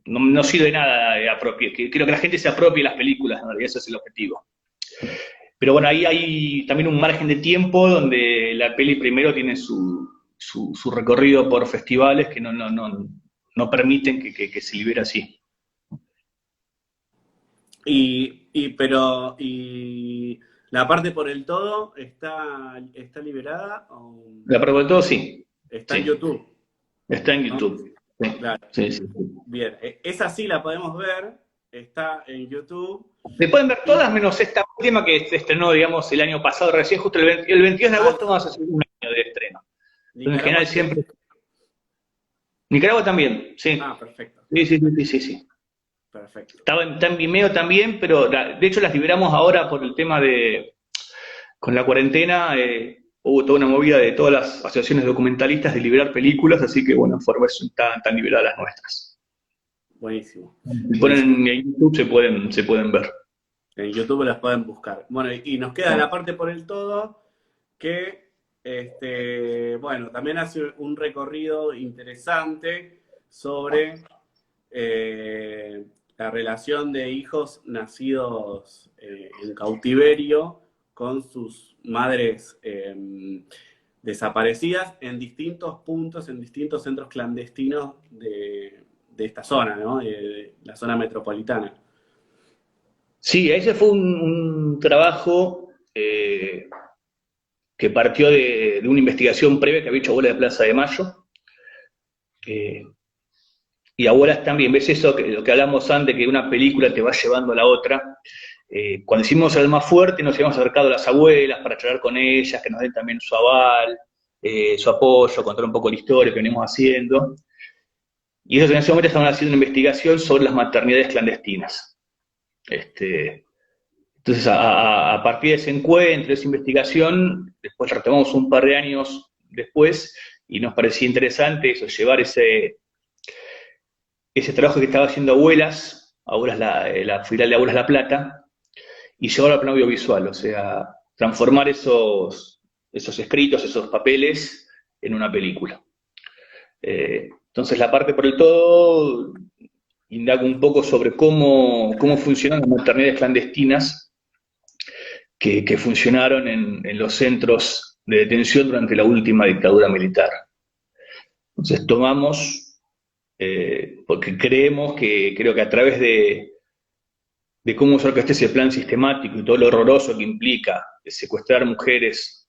no sirve de nada que creo que la gente se apropie las películas, en realidad ese es el objetivo. Pero bueno, ahí hay también un margen de tiempo donde la peli primero tiene su recorrido por festivales que no permiten que se libere así. Pero la parte por el todo está liberada. La parte por el todo sí. Está en YouTube. Está en YouTube. ¿No? Sí. Claro. Sí. Bien, esa sí la podemos ver, está en YouTube. Se pueden ver todas menos esta última que se estrenó, digamos, el año pasado, recién justo el 22 de agosto vamos a hacer un año de estreno. En general siempre... Nicaragua también, sí. Ah, perfecto. Sí. Perfecto. Está en Vimeo también, pero de hecho las liberamos ahora por el tema con la cuarentena, hubo toda una movida de todas las asociaciones documentalistas de liberar películas, así que bueno, por eso están liberadas las nuestras. Buenísimo. Si ponen en YouTube se pueden ver. En YouTube las pueden buscar. Bueno, y nos queda la parte por el todo, que bueno, también hace un recorrido interesante sobre la relación de hijos nacidos en cautiverio con sus madres desaparecidas en distintos puntos, en distintos centros clandestinos de esta zona, ¿no? De la zona metropolitana. Sí, ese fue un trabajo que partió de una investigación previa que había hecho Abuela de Plaza de Mayo. eh, y Abuelas también, ves eso, que lo que hablamos antes, que una película te va llevando a la otra. Cuando hicimos El Más Fuerte, nos habíamos acercado a las abuelas para charlar con ellas, que nos den también su aval, su apoyo, contar un poco la historia que venimos haciendo. Y ellos en ese momento estaban haciendo una investigación sobre las maternidades clandestinas. Entonces, a partir de ese encuentro, de esa investigación, después retomamos un par de años después y nos parecía interesante eso, llevar ese trabajo que estaba haciendo Abuelas la filial de Abuelas La Plata, y llevarlo al plano audiovisual, o sea, transformar esos escritos, esos papeles en una película. Entonces, la parte por el todo indaga un poco sobre cómo funcionan las maternidades clandestinas que funcionaron en los centros de detención durante la última dictadura militar. Entonces tomamos, porque creo que a través de cómo se orquesta ese plan sistemático y todo lo horroroso que implica secuestrar mujeres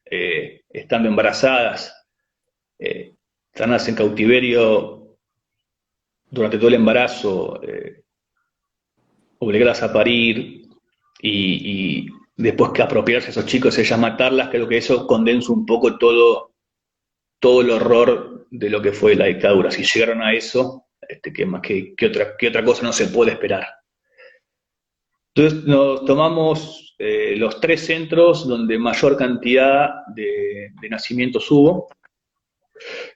estando embarazadas, tenerlas en cautiverio durante todo el embarazo, obligarlas a parir y después que apropiarse a esos chicos, ellas matarlas, creo que eso condensa un poco todo el horror de lo que fue la dictadura. Si llegaron a eso, ¿qué otra cosa no se puede esperar? Entonces nos tomamos los 3 centros donde mayor cantidad de nacimientos hubo,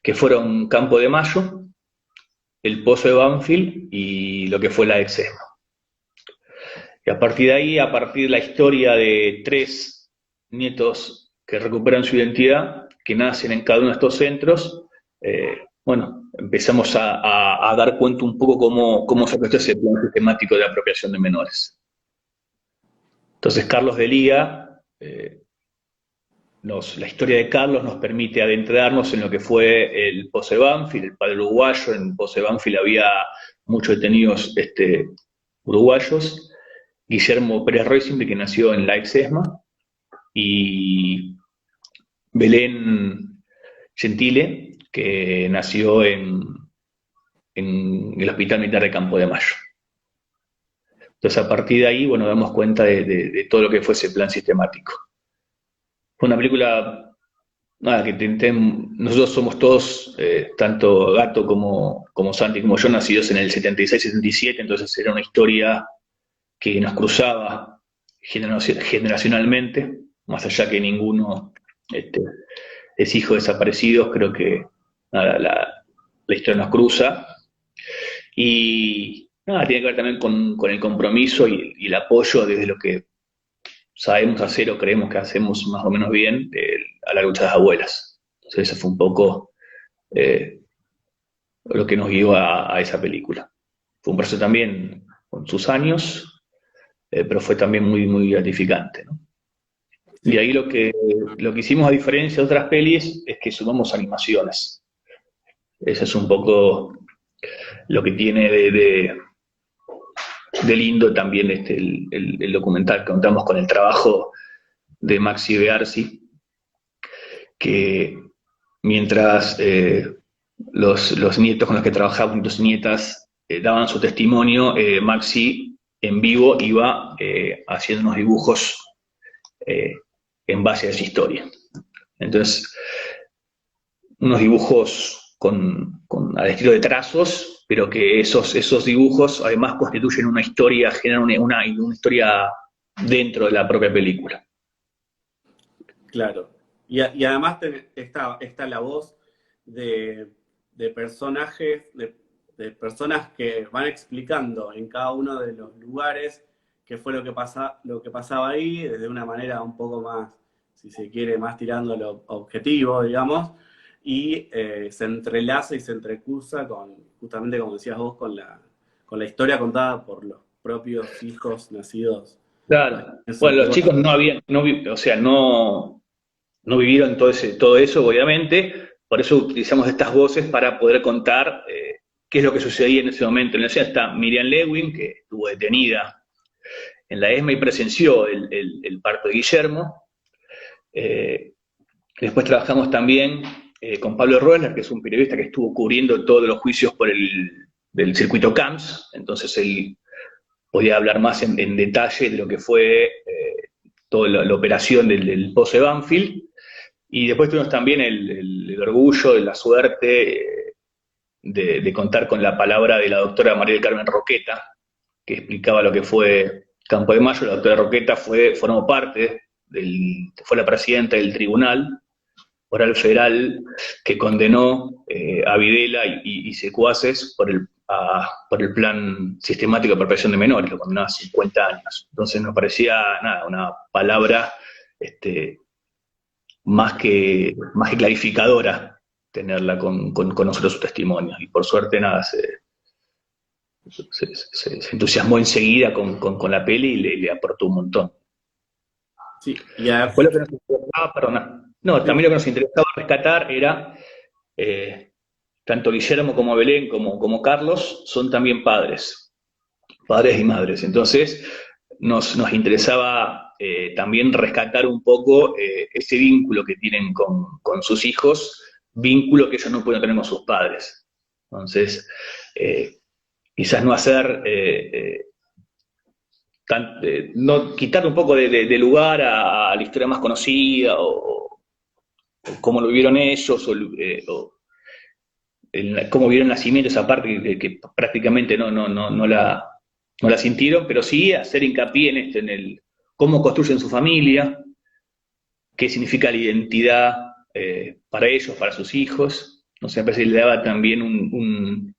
que fueron Campo de Mayo, el Pozo de Banfield y lo que fue la Exesma. Y a partir de ahí, a partir de la historia de 3 nietos que recuperan su identidad, que nacen en cada uno de estos centros, empezamos a dar cuenta un poco cómo se orquestó ese plan sistemático de apropiación de menores. Entonces, Carlos de Liga, la historia de Carlos nos permite adentrarnos en lo que fue el Pozo de Banfield, el padre uruguayo. En el Pozo de Banfield había muchos detenidos uruguayos. Guillermo Pérez Roysimple, que nació en la Exesma, y Belén Gentile, que nació en el Hospital Militar de Campo de Mayo. Entonces, a partir de ahí, damos cuenta de todo lo que fue ese plan sistemático. Fue una película, que nosotros somos todos, tanto Gato como Santi como yo, nacidos en el 76-77, entonces era una historia que nos cruzaba generacionalmente, más allá que ninguno es hijo de desaparecidos, creo que la historia nos cruza. Y tiene que ver también con el compromiso y el apoyo desde lo que sabemos hacer o creemos que hacemos más o menos bien a la lucha de las abuelas. Entonces eso fue un poco lo que nos guió a esa película. Fue un proceso también con sus años, pero fue también muy, muy gratificante, ¿no? Y ahí lo que hicimos, a diferencia de otras pelis, es que sumamos animaciones. Eso es un poco lo que tiene de lindo también el documental. Contamos con el trabajo de Maxi Bearsi, que mientras los nietos con los que trabajaban, los nietas, daban su testimonio, Maxi en vivo iba haciendo unos dibujos en base a esa historia. Entonces, unos dibujos al estilo de trazos, pero que esos dibujos además constituyen una historia, generan una historia dentro de la propia película. Claro. Y además está la voz de personajes, de personas que van explicando en cada uno de los lugares qué fue lo que pasaba ahí, desde una manera un poco más, si se quiere, más tirando lo objetivo, digamos, y se entrelaza y se entrecruza justamente como decías vos, con la historia contada por los propios hijos nacidos. Claro. Los chicos no vivieron todo eso, obviamente, por eso utilizamos estas voces para poder contar qué es lo que sucedía en ese momento. En la escena está Miriam Lewin, que estuvo detenida en la ESMA y presenció el parto de Guillermo. Después trabajamos también con Pablo Roesler, que es un periodista que estuvo cubriendo todos los juicios del circuito CAMS, entonces él podía hablar más en detalle de lo que fue toda la operación del pozo de Banfield. Y después tuvimos también el orgullo, la suerte de contar con la palabra de la doctora María del Carmen Roqueta, que explicaba lo que fue Campo de Mayo. La doctora Roqueta formó parte, fue la presidenta del tribunal oral federal que condenó a Videla y secuaces por el plan sistemático de apropiación de menores, lo condenó a 50 años. Entonces nos parecía una palabra más que clarificadora tenerla con nosotros su testimonio. Y por suerte se entusiasmó enseguida con la peli y le aportó un montón. Sí, Fue lo que nos interesaba, perdona. No, también lo que nos interesaba rescatar era, tanto Guillermo como Belén como Carlos son también padres y madres. Entonces nos interesaba también rescatar un poco ese vínculo que tienen con sus hijos, vínculo que ellos no pueden tener con sus padres. Entonces, quizás no hacer... no quitar un poco de lugar a la historia más conocida o cómo lo vivieron ellos o cómo vieron el nacimiento, esa parte que prácticamente no la sintieron, pero sí hacer hincapié en el cómo construyen su familia, qué significa la identidad para ellos, para sus hijos. No sé, me parece que le daba también un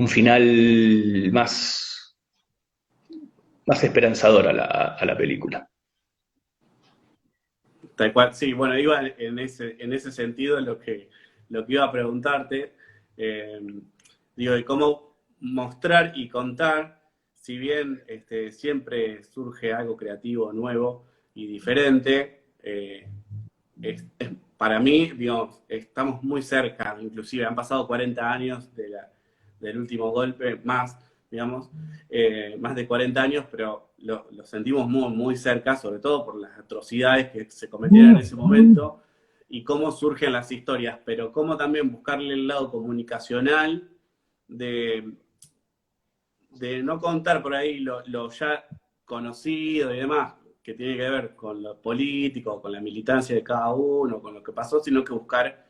final más esperanzador a la película. Tal cual, sí, bueno, iba en ese sentido lo que iba a preguntarte, digo, de cómo mostrar y contar, si bien siempre surge algo creativo, nuevo y diferente, para mí, digamos, estamos muy cerca, inclusive han pasado 40 años del último golpe, más, digamos, más de 40 años, pero lo sentimos muy, muy cerca, sobre todo por las atrocidades que se cometieron en ese momento y cómo surgen las historias, pero cómo también buscarle el lado comunicacional de no contar por ahí lo ya conocido y demás, que tiene que ver con lo político, con la militancia de cada uno, con lo que pasó, sino que buscar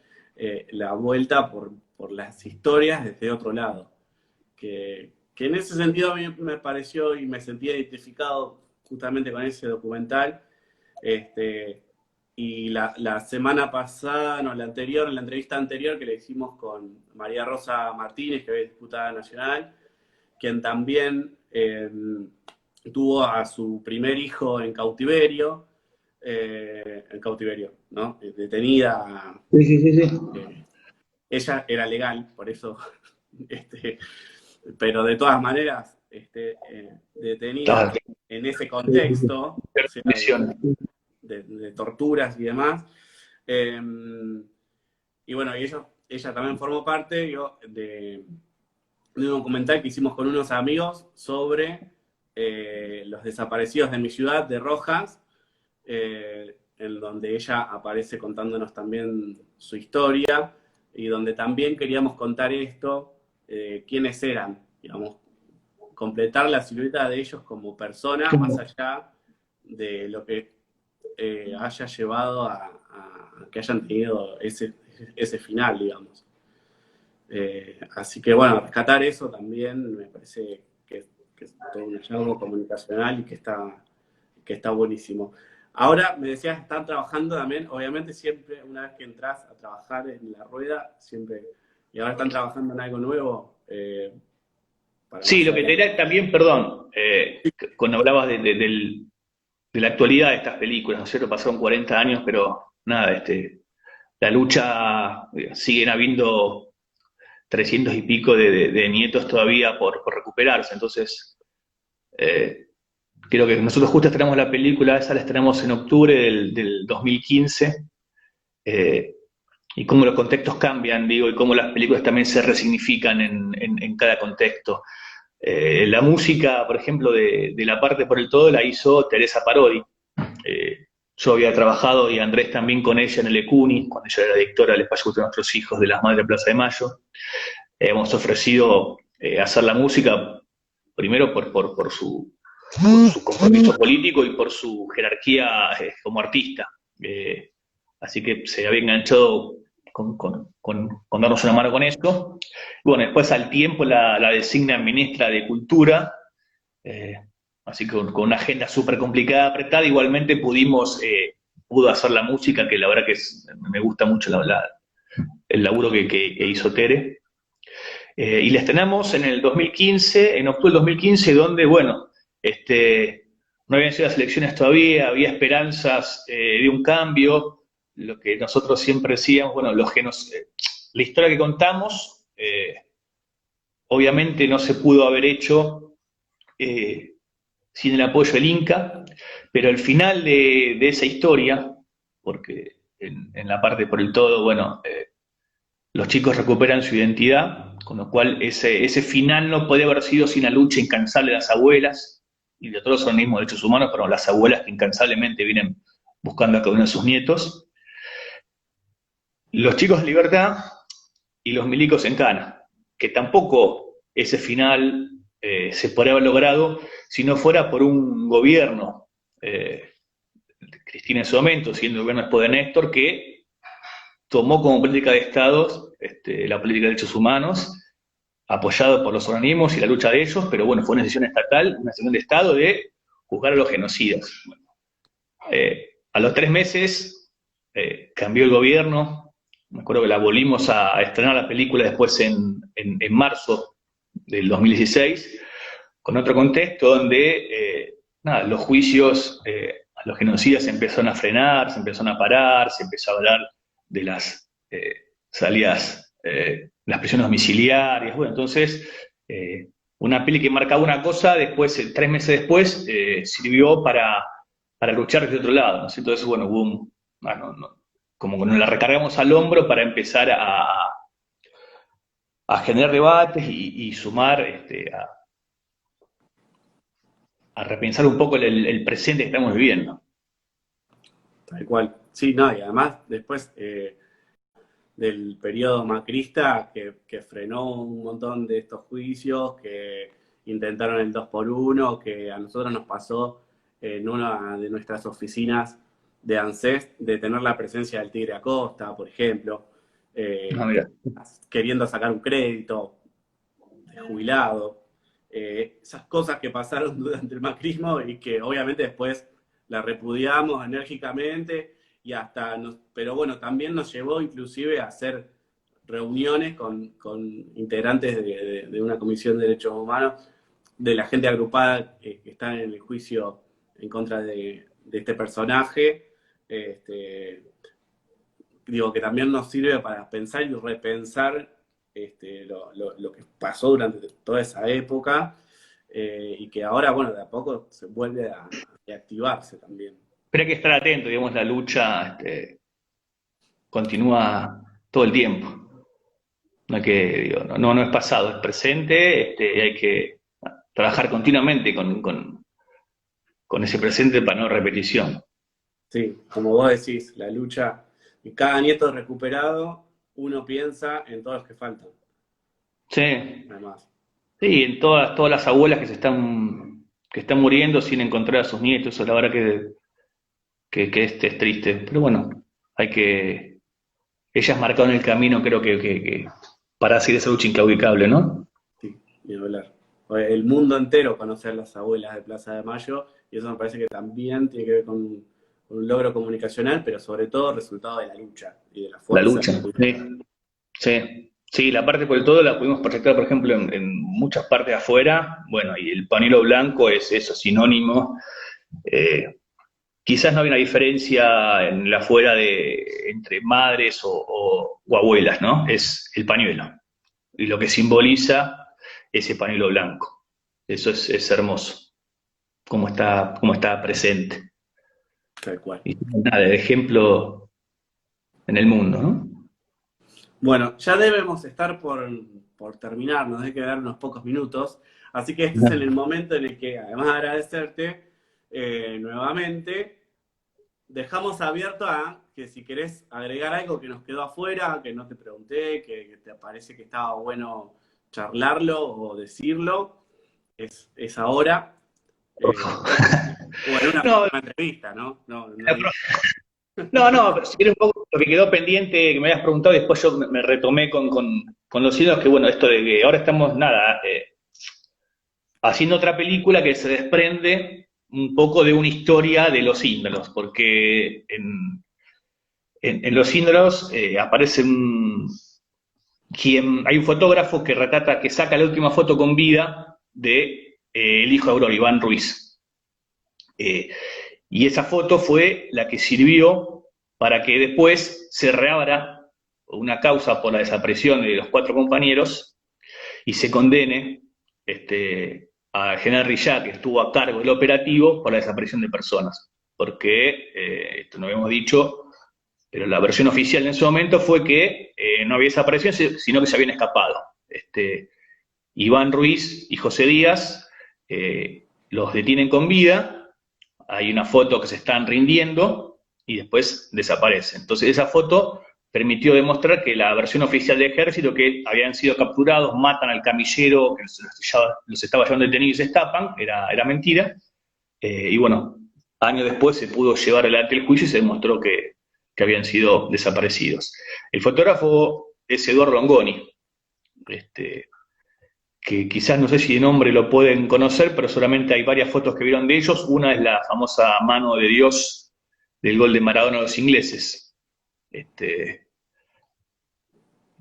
la vuelta por las historias desde otro lado. Que en ese sentido a mí me pareció y me sentí identificado justamente con ese documental. Y la semana pasada, no, la entrevista anterior que le hicimos con María Rosa Martínez, que es diputada nacional, quien también tuvo a su primer hijo en cautiverio, ¿no? Detenida. Sí. Ella era legal, por eso, pero de todas maneras, detenida en ese contexto, o sea, de torturas y demás. Y bueno, ella también formó parte de un documental que hicimos con unos amigos sobre los desaparecidos de mi ciudad, de Rojas, en donde ella aparece contándonos también su historia y donde también queríamos contar esto, quiénes eran, digamos, completar la silueta de ellos como personas, más allá de lo que haya llevado a que hayan tenido ese final, digamos. Así que bueno, rescatar eso también me parece que es todo un hallazgo comunicacional y que está buenísimo. Ahora me decías, están trabajando también, obviamente siempre una vez que entras a trabajar en la rueda, siempre, y ahora están trabajando en algo nuevo. Sí, lo que te diré también, perdón, cuando hablabas de la actualidad de estas películas, ¿no es cierto? Pasaron 40 años, pero nada, la lucha, siguen habiendo 300 y pico de nietos todavía por recuperarse, entonces creo que nosotros justo estrenamos la película, esa la estrenamos en octubre del 2015, y cómo los contextos cambian, digo, y cómo las películas también se resignifican en cada contexto. La música, por ejemplo, de La parte por el todo la hizo Teresa Parodi. Yo había trabajado, y Andrés también, con ella en el ECUNI, cuando ella era directora del Espacio Cultural de Nuestros Hijos de las Madres de Plaza de Mayo. Hemos ofrecido hacer la música, primero por su compromiso político y por su jerarquía como artista. Así que se había enganchado con darnos una mano con esto. Bueno, después al tiempo la designan ministra de Cultura, eh, así que con una agenda súper complicada, apretada, igualmente pudo hacer la música, que la verdad que me gusta mucho el laburo que hizo Tere. Y la estrenamos en el 2015, en octubre del 2015, donde, bueno, no habían sido las elecciones todavía, había esperanzas de un cambio, lo que nosotros siempre decíamos, bueno, la historia que contamos, obviamente no se pudo haber hecho sin el apoyo del Inca, pero al final de esa historia, porque en la parte por el todo, bueno, los chicos recuperan su identidad, con lo cual ese final no puede haber sido sin la lucha incansable de las abuelas y de todos los organismos de derechos humanos, pero las abuelas que incansablemente vienen buscando a cada uno de sus nietos. Los chicos de libertad y los milicos en cana, que tampoco ese final se podría haber logrado si no fuera por un gobierno, Cristina en su momento, siendo el gobierno después de Néstor, que tomó como política de Estado la política de derechos humanos, apoyado por los organismos y la lucha de ellos, pero bueno, fue una decisión estatal, una decisión de Estado de juzgar a los genocidas. Bueno, a los 3 meses cambió el gobierno, me acuerdo que la volvimos a estrenar la película después en marzo del 2016, con otro contexto donde los juicios a los genocidas se empezaron a frenar, se empezaron a parar, se empezó a hablar de las salidas, las prisiones domiciliarias. Bueno, entonces, una peli que marcaba una cosa, después, 3 meses después, sirvió para luchar desde otro lado, ¿no? Entonces, bueno, hubo como que nos la recargamos al hombro para empezar a generar debates y sumar, a repensar un poco el presente que estamos viviendo. Tal cual. Sí, no, y además después del periodo macrista que frenó un montón de estos juicios, que intentaron el 2x1, que a nosotros nos pasó en una de nuestras oficinas de ANSES de tener la presencia del Tigre Acosta, por ejemplo, queriendo sacar un crédito de jubilado. Esas cosas que pasaron durante el macrismo y que obviamente después la repudiamos enérgicamente y pero bueno, también nos llevó inclusive a hacer reuniones con integrantes de una comisión de derechos humanos, de la gente agrupada que está en el juicio en contra de este personaje. Digo que también nos sirve para pensar y repensar lo que pasó durante toda esa época y que ahora, bueno, de a poco se vuelve a reactivarse también. Pero hay que estar atento, digamos, la lucha continúa todo el tiempo. No es pasado, es presente, y hay que trabajar continuamente con ese presente para no repetición. Sí, como vos decís, la lucha, y cada nieto recuperado, uno piensa en todos los que faltan. Sí. Además. Sí, en todas las abuelas que están muriendo sin encontrar a sus nietos, eso la verdad que es triste. Pero bueno, ellas marcaron el camino, creo que para seguir esa lucha inclaudicable, ¿no? Sí, ni hablar. El mundo entero conocer las abuelas de Plaza de Mayo, y eso me parece que también tiene que ver con un logro comunicacional, pero sobre todo resultado de la lucha y de la fuerza. La lucha, sí. Sí, la parte por el todo la pudimos proyectar, por ejemplo, en muchas partes de afuera. Bueno, y el pañuelo blanco es eso, sinónimo. Quizás no hay una diferencia en la afuera entre madres o abuelas, ¿no? Es el pañuelo. Y lo que simboliza ese pañuelo blanco. Eso es hermoso. Cómo está presente. Tal cual. Y nada, de ejemplo en el mundo, ¿no? Bueno, ya debemos estar por terminar, nos debe quedar unos pocos minutos, así que este es el momento en el que, además de agradecerte nuevamente, dejamos abierto a que si querés agregar algo que nos quedó afuera, que no te pregunté, que te parece que estaba bueno charlarlo o decirlo, es ahora. O en una No, próxima entrevista, ¿no? No, no, pero si quieres un poco lo que quedó pendiente, que me habías preguntado, y después yo me retomé con los ídolos, que bueno, esto de que ahora estamos, nada, haciendo otra película que se desprende un poco de una historia de los ídolos, porque en los ídolos aparece hay un fotógrafo que retrata, que saca la última foto con vida de el hijo de Aurora, Iván Ruiz. Y esa foto fue la que sirvió para que después se reabra una causa por la desaparición de los 4 compañeros y se condene a General Rillá, que estuvo a cargo del operativo, por la desaparición de personas. Porque, esto no habíamos dicho, pero la versión oficial en ese momento fue que no había desaparición, sino que se habían escapado. Iván Ruiz y José Díaz los detienen con vida, hay una foto que se están rindiendo y después desaparecen. Entonces esa foto permitió demostrar que la versión oficial del ejército, que habían sido capturados, matan al camillero, que los estaba llevando detenidos y se escapan, era mentira. Y bueno, años después se pudo llevar adelante el juicio y se demostró que habían sido desaparecidos. El fotógrafo es Eduardo Longoni, que quizás no sé si de nombre lo pueden conocer, pero solamente hay varias fotos que vieron de ellos. Una es la famosa mano de Dios del gol de Maradona a los ingleses.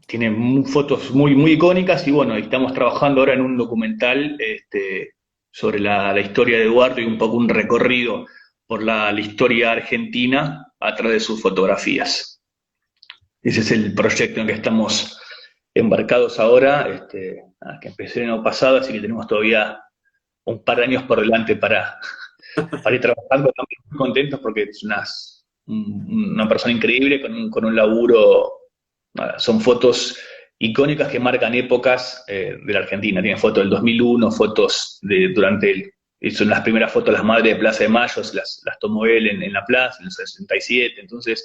Tiene fotos muy, muy icónicas y bueno, estamos trabajando ahora en un documental sobre la historia de Eduardo y un poco un recorrido por la historia argentina a través de sus fotografías. Ese es el proyecto en que estamos embarcados ahora, que empecé el año pasado, así que tenemos todavía un par de años por delante para ir trabajando. Estamos muy contentos porque es una persona increíble con un laburo. Son fotos icónicas que marcan épocas de la Argentina. Tiene fotos del 2001, fotos son las primeras fotos de las madres de Plaza de Mayo, las tomó él en la plaza, en el 67. Entonces,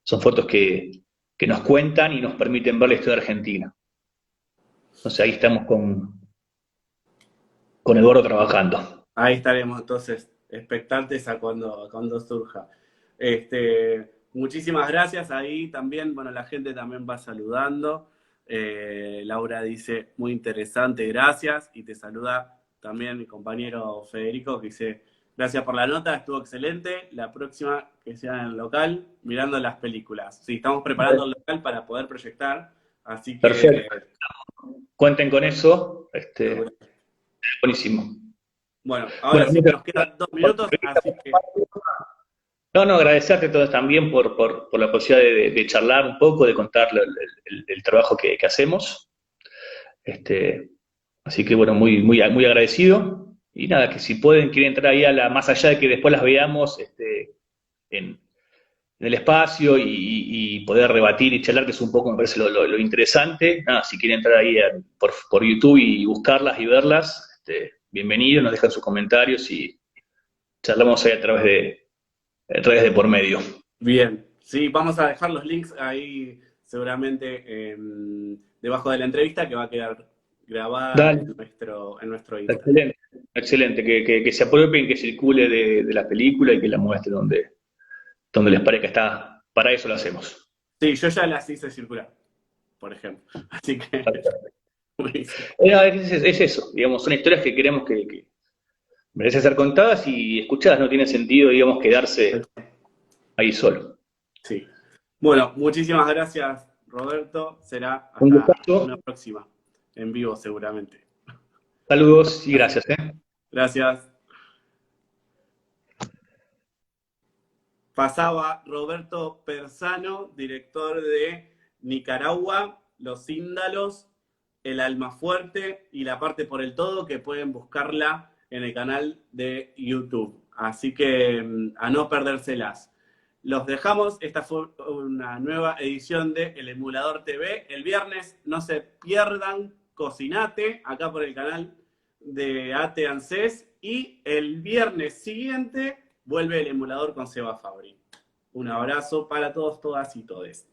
son fotos que nos cuentan y nos permiten ver la historia argentina. Entonces, ahí estamos con Eduardo trabajando. Ahí estaremos entonces expectantes a cuando surja. Muchísimas gracias. Ahí también, bueno, la gente también va saludando. Laura dice, muy interesante, gracias. Y te saluda también mi compañero Federico, que dice, gracias por la nota, estuvo excelente. La próxima que sea en el local, mirando las películas. Sí, estamos preparando el local para poder proyectar. Así que... Perfecto. Cuenten con eso. Buenísimo. Bueno, ahora sí que nos quedan 2 minutos, así que... No, agradecerte a todos también por la posibilidad de charlar un poco, de contar el trabajo que hacemos. Así que bueno, muy, muy, muy agradecido. Y nada, que si quieren entrar ahí más allá de que después las veamos en el espacio y poder rebatir y charlar, que es un poco, me parece, lo interesante. Nada, si quieren entrar ahí por YouTube y buscarlas y verlas, bienvenidos, nos dejan sus comentarios y charlamos ahí a través de por medio. Bien, sí, vamos a dejar los links ahí seguramente debajo de la entrevista que va a quedar grabada en nuestro Instagram. Excelente, que se apropien, que circule de la película y que la muestre donde les parezca que está. Para eso lo hacemos. Sí, yo ya las hice circular, por ejemplo. Así que... Es eso, digamos, son historias que queremos que merecen ser contadas y escuchadas. No tiene sentido, digamos, quedarse ahí solo. Sí. Bueno, muchísimas gracias, Roberto. Será hasta una próxima, en vivo seguramente. Saludos y gracias. Gracias. Pasaba Roberto Persano, director de Nicaragua, Los Índalos, El Almafuerte y La Parte por el Todo, que pueden buscarla en el canal de YouTube. Así que a no perdérselas. Los dejamos. Esta fue una nueva edición de El Emulador TV. El viernes no se pierdan Cocinate, acá por el canal de Ate Ansés. Y el viernes siguiente vuelve El Emulador con Seba Fabri. Un abrazo para todos, todas y todes.